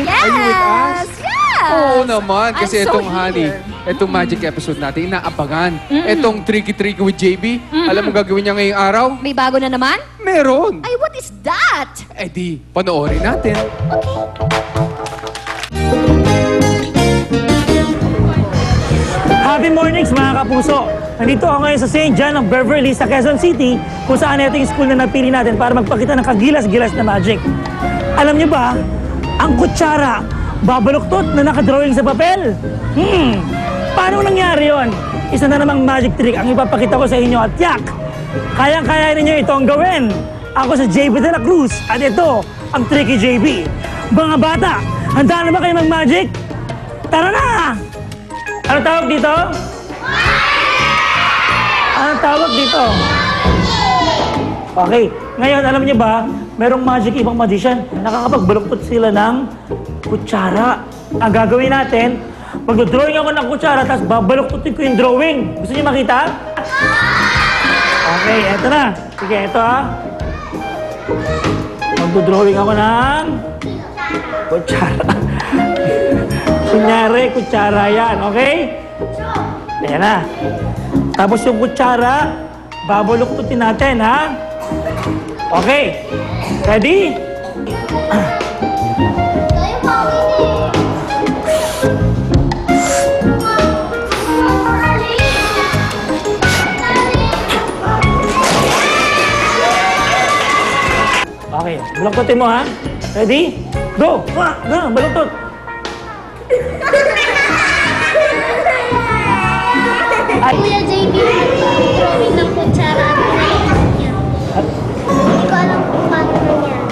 Are you with us? Yes! Oo naman, kasi I'm so itong honey, here. itong magic episode natin, inaabangan. Itong tricky-tricky with JB, alam mo gagawin niya ngayong araw? May bago na naman? Meron! Ay, what is that? Eh di, panoorin natin. Happy mornings mga kapuso! Nandito ako ngayon sa St. John ng Beverly sa Quezon City kung saan ito yung school na napili natin para magpakita ng kagilas-gilas na magic. Alam niyo ba, ang kutsara, babaluktot na nakadrawing sa papel. Paano nangyari yon? Isa na namang magic trick ang ipapakita ko sa inyo at yak! Kayang-kaya ninyo itong gawin! Ako sa JB de la Cruz at ito ang Tricky JB. Mga bata, handa na ba kayo mag-magic? Tara na! Ano tawag dito? Ano tawag dito? Okay. Ngayon, alam niyo ba, merong magic ibang magician. Nakakapagbaluktot sila ng kutsara. Ang gagawin natin, mag-drawing ako ng kutsara, tapos babaluktutin ko yung drawing. Gusto niyo makita? Okay, eto na. Sige, eto ha. Mag-drawing ako ng kutsara. Kunyari, kutsara yan, okay? Ayan na. Tapos yung kutsara, babaluktutin natin, ha? Okay. Ready? Okay, baluktutin mo, ha? Ready? Go! Go! Baluktot! Kuya JB, drawing ng kutsara at naiisip niya. Hindi ko alam kung paano nangyari.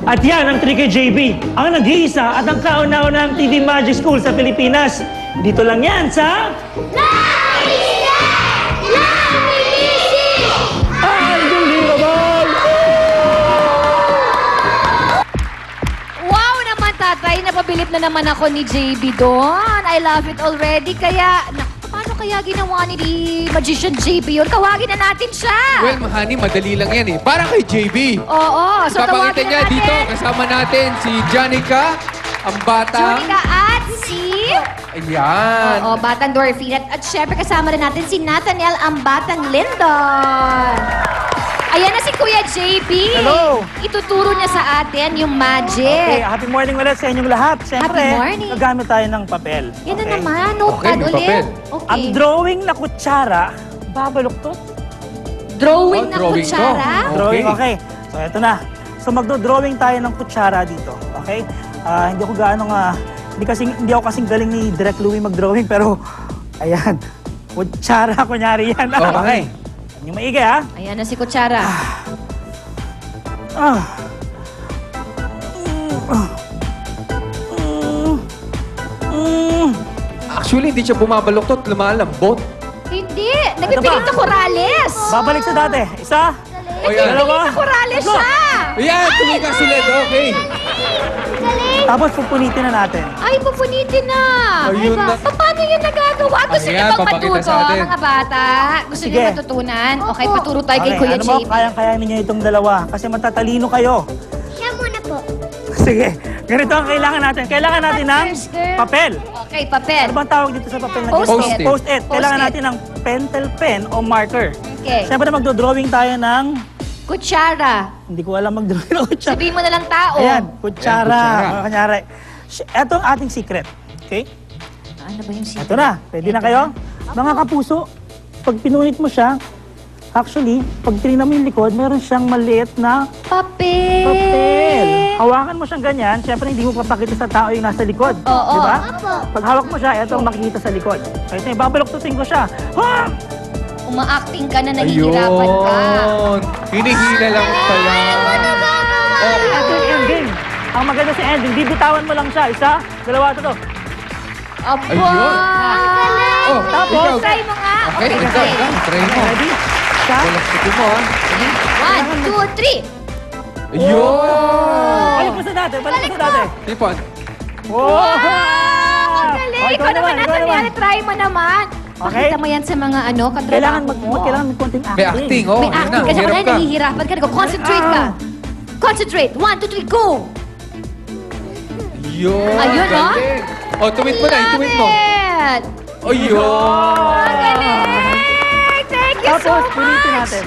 At yan ang Tricky JB, ang nag-iisa at ang kauna-unahang TV Magic School sa Pilipinas. Dito lang yan sa... Unbelievable! Wow naman, tatay. Napabilip na naman ako ni JB doon. I love it already. Kaya, paano kaya ginawa ni Magician JB yun? Tawagin na natin siya. Well, honey, madali lang yan eh. Para kay JB. Oo, so Ipapakita tawagin niya na natin. dito, kasama natin si Janica, ang batang... Junica at si... Ayan. Oo, batang Dorothy. At syempre kasama rin natin si Nathaniel, ang batang Lyndon. Ayan na si Kuya JB. Hello. Ituturo niya sa atin yung Okay, magic. happy morning ulit sa inyong lahat. Siyempre, Happy morning. gagamit tayo ng papel. Yan na Okay? naman, notepad Okay, may ulit. papel. Okay. Ang drawing na kutsara, babaluktot. Drawing Oh, na drawing kutsara. to. Drawing, okay. So, eto na. So, magdo-drawing tayo ng kutsara dito. Okay? Hindi ako gaano hindi ako kasing galing ni Direk Louie mag-drawing, pero, ayan. Kutsara, kunyari yan. Okay. Yung maigi, ha? Ayan na si kutsara. Ah. Actually, hindi siya bumabaluktot, lumalambot. Hindi, nagpipilit na Corales. Babalik sa dati. Isa. O yan. Dalawa. Na Corales Tatlo. siya. Ayan, tumikas ulit. Okay. Tapos pupunitin na natin. Ay, pupunitin na. Ayun Ay, na. Paano yun nagagawa? Gusto niyo Ayan, bang papakita matuto, sa atin. mga bata? Gusto niyo Sige. matutunan? Okay, paturo tayo kay Okay, Kuya ano mo, JB. kayang-kaya ninyo itong dalawa kasi matatalino kayo. Siya muna po. Sige, ganito ang kailangan natin. Kailangan natin ng First, girl. papel. Okay, papel. Ano bang tawag dito sa papel na Post-it. ganito? Post-it. Kailangan Post-it. natin ng pentel pen o marker. Okay. Siyempre magdo-drawing tayo ng... Kutsara. Hindi ko alam mag-drawing ng kutsara. Sabihin mo na lang tao. Ayan, kutsara. Ayan, kutsara. Kunyari. Ito ang ating secret. Okay? Ano ba yung secret? Ito na. Ready na kayo? Mga kapuso, pag pinunit mo siya, actually, pag tinignan mo yung likod, meron siyang maliit na Papel. papel. Hawakan mo siyang ganyan, siyempre hindi mo papakita sa tao yung nasa likod. Oo. Di ba? Opo. Pag hawak mo siya, ito ang makikita sa likod. Kasi babaluktutin ko siya. Ha! Uma-acting ka na, nahihirapan ka. Ayun. Hinihila lang pala. Oh, ito yung ending. Ang maganda sa ending, bibitawan mo lang siya. Isa, dalawa, tatlo. Aba! Ayun. Oh, Tapos, ikaw. Try mo nga. Okay, ikaw. Try mo. Ready? Isa. Balaktutin mo, ha? 1, 2, 3. Ayun. Balik mo sa dati, balik mo sa dati. Tipon. Wow! Ang galing! Oh, Ikaw naman, Nathaniel, try mo naman. Okay. Pakita mo yan sa mga Kailangan katrabaho mo. kailangan may konting acting. May acting, oh. May Yun acting na, kasi hirap kaya ka. nahihirapan ka. Concentrate ka. Concentrate. 1, 2, 3, go! Ayun. Ayun, oh. galing. O, tuwid mo na. Ituwid mo. Love it! Ayun. Ang galing! Thank you so Tapos, much! punitin natin.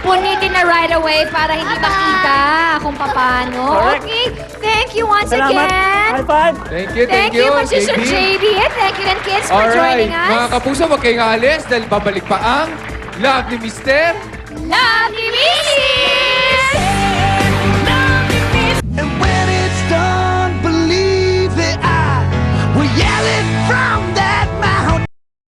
Punitin na right away para hindi makita kung paano. Correct. Okay, thank you once Salamat. again. High five. Thank you, Magician JB. And thank you and kids for Alright, joining us. mga kapuso, huwag kayong aalis dahil babalik pa ang Love ni Mister. Love you, Missy!